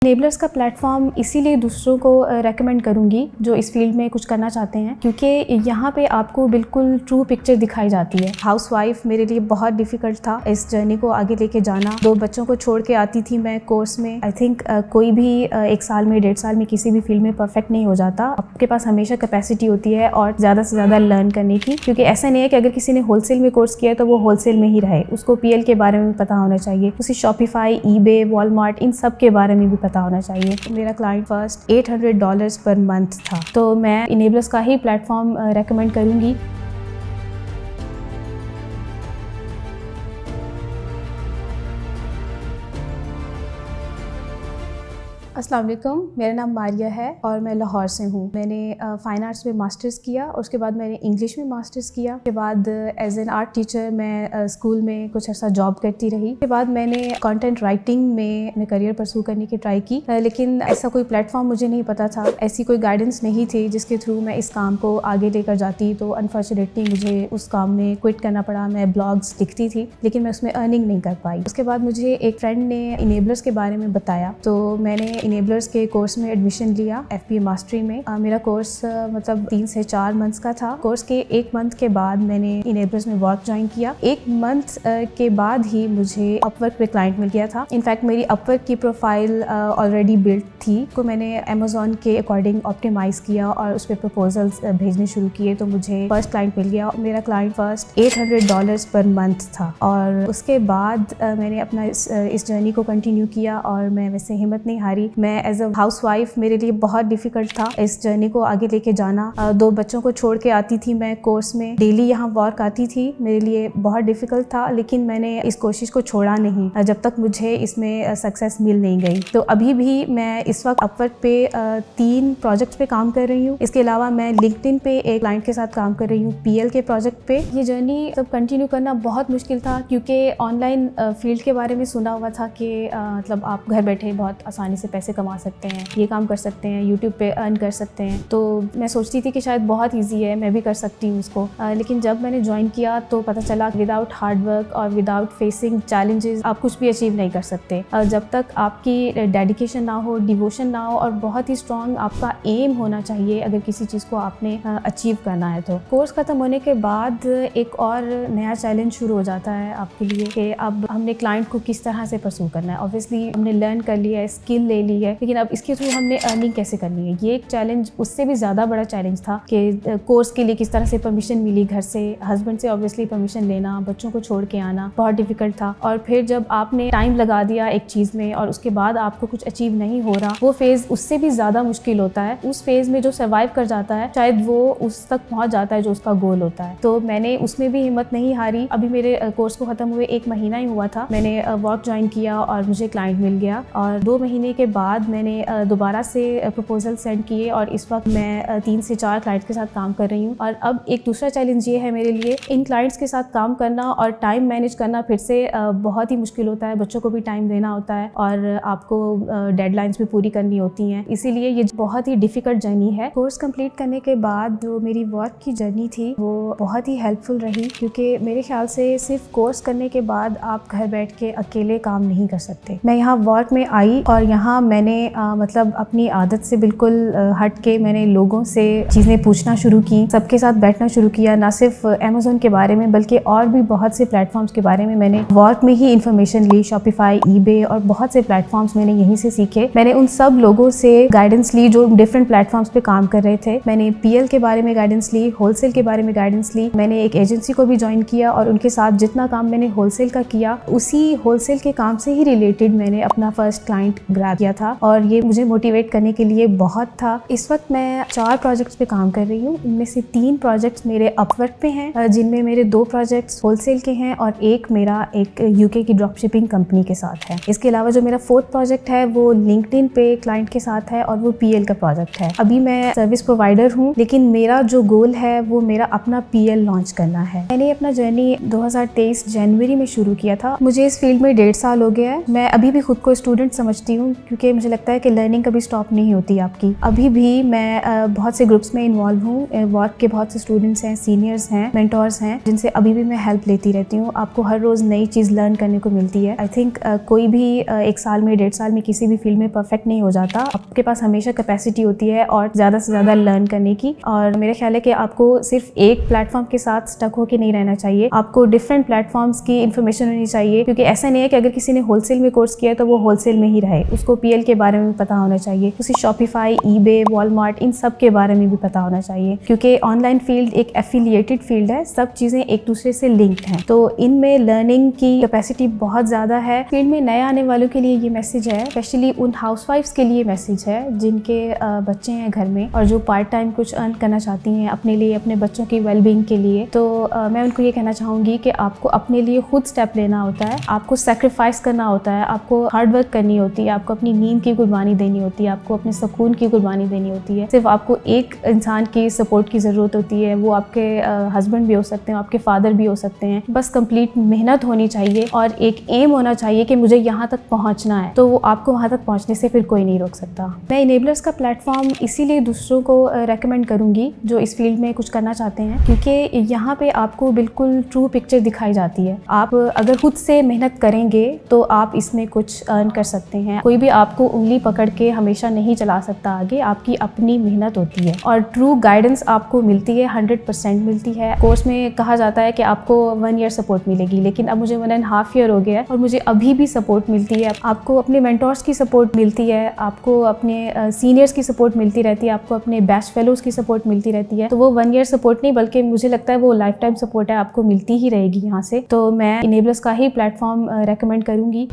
Enablers का platform इसीलिए दूसरों को रेकमेंड करूंगी जो इस फील्ड में कुछ करना चाहते हैं, क्योंकि यहाँ पे आपको बिल्कुल ट्रू पिक्चर दिखाई जाती है। हाउसवाइफ मेरे लिए बहुत डिफिकल्ट था इस जर्नी को आगे लेके जाना। 2 बच्चों को छोड़ के आती थी मैं कोर्स में। आई थिंक कोई भी 1 साल में 1.5 साल में किसी भी फील्ड में परफेक्ट नहीं हो जाता। आपके पास हमेशा कैपेसिटी होती है और ज़्यादा से ज़्यादा लर्न करने की, क्योंकि ऐसा नहीं है कि अगर किसी ने होलसेल में कोर्स किया तो वो होलसेल में ही रहे। उसको पीएल के बारे में पता होना चाहिए, उसे शॉपिफाई, ईबे, वॉलमार्ट, इन सब के बारे में भी पता होना चाहिए। मेरा क्लाइंट फर्स्ट $800 पर मंथ था, तो मैं इनेबलर्स का ही प्लेटफॉर्म रेकमेंड करूंगी। अस्सलाम वालेकुम, मेरा नाम मारिया है और मैं लाहौर से हूँ। मैंने फ़ाइन आर्ट्स में मास्टर्स किया और उसके बाद मैंने इंग्लिश में मास्टर्स किया। उसके बाद एज एन आर्ट टीचर मैं स्कूल में कुछ अर्सा जॉब करती रही। उसके बाद मैंने कंटेंट राइटिंग में अपने करियर परस्यू करने की ट्राई की, लेकिन ऐसा कोई प्लेटफॉर्म मुझे नहीं पता था, ऐसी कोई गाइडेंस नहीं थी जिसके थ्रू मैं इस काम को आगे लेकर जाती। तो अनफॉर्चुनेटली मुझे उस काम में क्विट करना पड़ा। मैं ब्लॉग्स लिखती थी लेकिन मैं उसमें अर्निंग नहीं कर पाई। उसके बाद मुझे एक फ्रेंड ने इनेबलर्स के बारे में बताया, तो मैंने इनेबलर्स के कोर्स में एडमिशन लिया FBA मास्टरी में। मेरा कोर्स मतलब 3 से 4 मंथ्स का था। कोर्स के 1 मंथ के बाद मैंने इनेबलर्स में वर्क ज्वाइन किया। 1 मंथ के बाद ही मुझे अपवर्क पे क्लाइंट मिल गया था। इनफैक्ट मेरी अपवर्क की प्रोफाइल ऑलरेडी बिल्ड थी, तो मैंने अमेजोन के अकॉर्डिंग ऑप्टिमाइज किया और उस पर प्रपोजल्स भेजने शुरू किए, तो मुझे फर्स्ट क्लाइंट मिल गया। मेरा क्लाइंट फर्स्ट $800 पर मंथ था और उसके बाद मैंने अपना इस जर्नी को कंटिन्यू किया और मैं वैसे हिम्मत नहीं हारी। मैं एज अ हाउसवाइफ मेरे लिए बहुत डिफिकल्ट था इस जर्नी को आगे लेके जाना। 2 बच्चों को छोड़ के आती थी मैं कोर्स में, डेली यहाँ वर्क आती थी, मेरे लिए बहुत डिफिकल्ट था, लेकिन मैंने इस कोशिश को छोड़ा नहीं जब तक मुझे इसमें सक्सेस मिल नहीं गई। तो अभी भी मैं इस वक्त अपवर्क पे 3 प्रोजेक्ट्स पे काम कर रही हूँ। इसके अलावा मैं लिंक्डइन पे एक क्लाइंट के साथ काम कर रही हूँ PL के प्रोजेक्ट पे। ये जर्नी सब कंटिन्यू करना बहुत मुश्किल था, क्योंकि ऑनलाइन फील्ड के बारे में सुना हुआ था कि मतलब आप घर बैठे बहुत आसानी से पैसे कमा सकते हैं, ये काम कर सकते हैं, यूट्यूब पे अर्न कर सकते हैं। तो मैं सोचती थी कि शायद बहुत इजी है, मैं भी कर सकती हूँ इसको। लेकिन जब मैंने ज्वाइन किया तो पता चला विदाउट हार्ड वर्क और विदाउट फेसिंग चैलेंजेस आप कुछ भी अचीव नहीं कर सकते। जब तक आपकी डेडिकेशन ना हो, डिवोशन ना हो और बहुत ही स्ट्रॉन्ग आपका एम होना चाहिए अगर किसी चीज़ को आपने अचीव करना है। तो कोर्स ख़त्म होने के बाद एक और नया चैलेंज शुरू हो जाता है आपके लिए कि अब हमने क्लाइंट को किस तरह से परस्यू करना है। ऑब्वियसली हमने लर्न कर लिया है, स्किल ले ली है, लेकिन अब इसके थ्रू हमने अर्निंग कैसे करनी है। ये एक चैलेंज उससे भी ज़्यादा बड़ा चैलेंज था कि कोर्स के लिए किस तरह से परमिशन मिली घर से, हस्बैंड से ऑब्वियसली परमिशन लेना, बच्चों को छोड़ के आना बहुत डिफिकल्ट था। और फिर जब आपने टाइम लगा दिया एक चीज़ में और उसके बाद आपको कुछ अचीव नहीं हो रहा, वो फेज़ उससे भी ज़्यादा मुश्किल होता है। उस फेज़ में जो सर्वाइव कर जाता है शायद वो उस तक पहुँच जाता है जो उसका गोल होता है। तो मैंने उसमें भी हिम्मत नहीं हारी। अभी मेरे कोर्स को ख़त्म हुए 1 महीना ही हुआ था, मैंने वर्क ज्वाइन किया और मुझे क्लाइंट मिल गया। और 2 महीने के बाद मैंने दोबारा से प्रपोजल सेंड किए और इस वक्त मैं 3 से 4 क्लाइंट्स के साथ काम कर रही हूँ। और अब एक दूसरा चैलेंज ये है मेरे लिए, इन क्लाइंट्स के साथ काम करना और टाइम मैनेज करना फिर से बहुत ही मुश्किल होता है। बच्चों को भी टाइम देना होता है और आपको डेडलाइंस भी पूरी करनी होती हैं, इसीलिए ये बहुत ही डिफिकल्ट जर्नी है। कोर्स कंप्लीट करने के बाद जो मेरी वर्क की जर्नी थी वो बहुत ही हेल्पफुल रही, क्योंकि मेरे ख्याल से सिर्फ कोर्स करने के बाद आप घर बैठ के अकेले काम नहीं कर सकते। मैं यहाँ वर्क में आई और यहाँ मैंने मतलब अपनी आदत से बिल्कुल हट के मैंने लोगों से चीज़ें पूछना शुरू की, सबके साथ बैठना शुरू किया, ना सिर्फ अमेजोन के बारे में बल्कि और भी बहुत से प्लेटफॉर्म्स के बारे में मैंने वर्क में ही इन्फॉर्मेशन ली। शॉपिफाई, ईबे और बहुत से प्लेटफॉर्म्स मैंने यहीं से सीखे। मैंने उन सब लोगों से गाइडेंस ली जो डिफरेंट प्लेटफॉर्म्स पे काम कर रहे थे। मैंने PL के बारे में गाइडेंस ली, होलसेल के बारे में गाइडेंस ली। मैंने एक एजेंसी को भी ज्वाइन किया और उनके साथ जितना काम मैंने होलसेल का किया, उसी होलसेल के काम से ही रिलेटेड मैंने अपना फर्स्ट क्लाइंट ग्रैब किया था और ये मुझे मोटिवेट करने के लिए बहुत था। इस वक्त मैं 4 प्रोजेक्ट्स पे काम कर रही हूँ। इनमें से 3 प्रोजेक्ट्स मेरे अपवर्क पे हैं, जिनमें मेरे 2 प्रोजेक्ट्स होलसेल के हैं और एक मेरा एक UK की ड्रॉप शिपिंग कंपनी के साथ है। इसके अलावा जो मेरा 4th प्रोजेक्ट है वो लिंक्डइन पे क्लाइंट के साथ है और वो PL का प्रोजेक्ट है। अभी मैं सर्विस प्रोवाइडर हूँ, लेकिन मेरा जो गोल है वो मेरा अपना PL लॉन्च करना है। मैंने अपना जर्नी 2023 जनवरी में शुरू किया था। मुझे इस फील्ड में 1.5 साल हो गया है। मैं अभी भी खुद को स्टूडेंट समझती हूँ, क्योंकि क्योंकि मुझे लगता है कि लर्निंग कभी स्टॉप नहीं होती आपकी। अभी भी मैं बहुत से ग्रुप्स में इन्वॉल्व हूँ। वर्क के बहुत से स्टूडेंट्स हैं, सीनियर्स हैं, मेंटोर्स हैं, जिनसे अभी भी मैं हेल्प लेती रहती हूँ। आपको हर रोज़ नई चीज़ लर्न करने को मिलती है। आई थिंक कोई भी 1 साल में 1.5 साल में किसी भी फील्ड में परफेक्ट नहीं हो जाता। आपके पास हमेशा कैपेसिटी होती है और ज़्यादा से ज़्यादा लर्न करने की। और मेरा ख्याल है कि आपको सिर्फ एक प्लेटफॉर्म के साथ स्टक होकर नहीं रहना चाहिए। आपको डिफरेंट प्लेटफॉर्म्स की इन्फॉर्मेशन होनी चाहिए, क्योंकि ऐसा नहीं है कि अगर किसी ने होलसेल में कोर्स किया तो वो होलसेल में ही रहे। उसको PL के बारे में पता होना चाहिए, उसी शॉपिफाई, eBay, वॉलमार्ट, इन सब के बारे में भी पता होना चाहिए, क्योंकि ऑनलाइन फील्ड एक एफिलिएटेड फील्ड है। सब चीज़ें एक दूसरे से लिंक्ड हैं, तो इनमें लर्निंग की कैपेसिटी बहुत ज़्यादा है। फील्ड में नए आने वालों के लिए ये मैसेज है, स्पेशली उन हाउसवाइफ्स के लिए मैसेज है जिनके बच्चे हैं घर में और जो पार्ट टाइम कुछ अर्न करना चाहती हैं अपने लिए, अपने बच्चों की वेलबींग के लिए। तो मैं उनको ये कहना चाहूँगी कि आपको अपने लिए खुद स्टेप लेना होता है, आपको सेक्रीफाइस करना होता है, आपको हार्ड वर्क करनी होती है, आपको अपनी नींद की कुर्बानी देनी होती है, आपको अपने सुकून की कुर्बानी देनी होती है। सिर्फ आपको एक इंसान की सपोर्ट की ज़रूरत होती है, वो आपके हस्बैंड भी हो सकते हैं, आपके फादर भी हो सकते हैं। बस कंप्लीट मेहनत होनी चाहिए और एक एम होना चाहिए कि मुझे यहाँ तक पहुँचना है, तो वो आपको वहाँ तक पहुँचने से फिर कोई नहीं रोक सकता। मैं इनेबलर्स का प्लेटफॉर्म इसीलिए दूसरों को रेकमेंड करूँगी जो इस फील्ड में कुछ करना चाहते हैं, क्योंकि यहाँ पे आपको बिल्कुल ट्रू पिक्चर दिखाई जाती है। आप अगर खुद से मेहनत करेंगे तो आप इसमें कुछ अर्न कर सकते हैं। कोई भी आपको उंगली पकड़ के हमेशा नहीं चला सकता आगे, आपकी अपनी मेहनत होती है और ट्रू गाइडेंस आपको मिलती है, 100% मिलती है। कोर्स में कहा जाता है कि आपको 1 ईयर सपोर्ट मिलेगी, लेकिन अब मुझे 1.5 ईयर हो गया है और मुझे अभी भी सपोर्ट मिलती है। आपको अपने मेंटोर्स की सपोर्ट मिलती है, आपको अपने सीनियर्स की सपोर्ट मिलती रहती है, आपको अपने बेस्ट फेलोज की सपोर्ट मिलती रहती है। तो वो 1 ईयर सपोर्ट नहीं, बल्कि मुझे लगता है वो लाइफ टाइम सपोर्ट है, आपको मिलती ही रहेगी यहाँ से। तो मैं इनेबलर्स का ही प्लेटफॉर्म रेकमेंड करूँगी।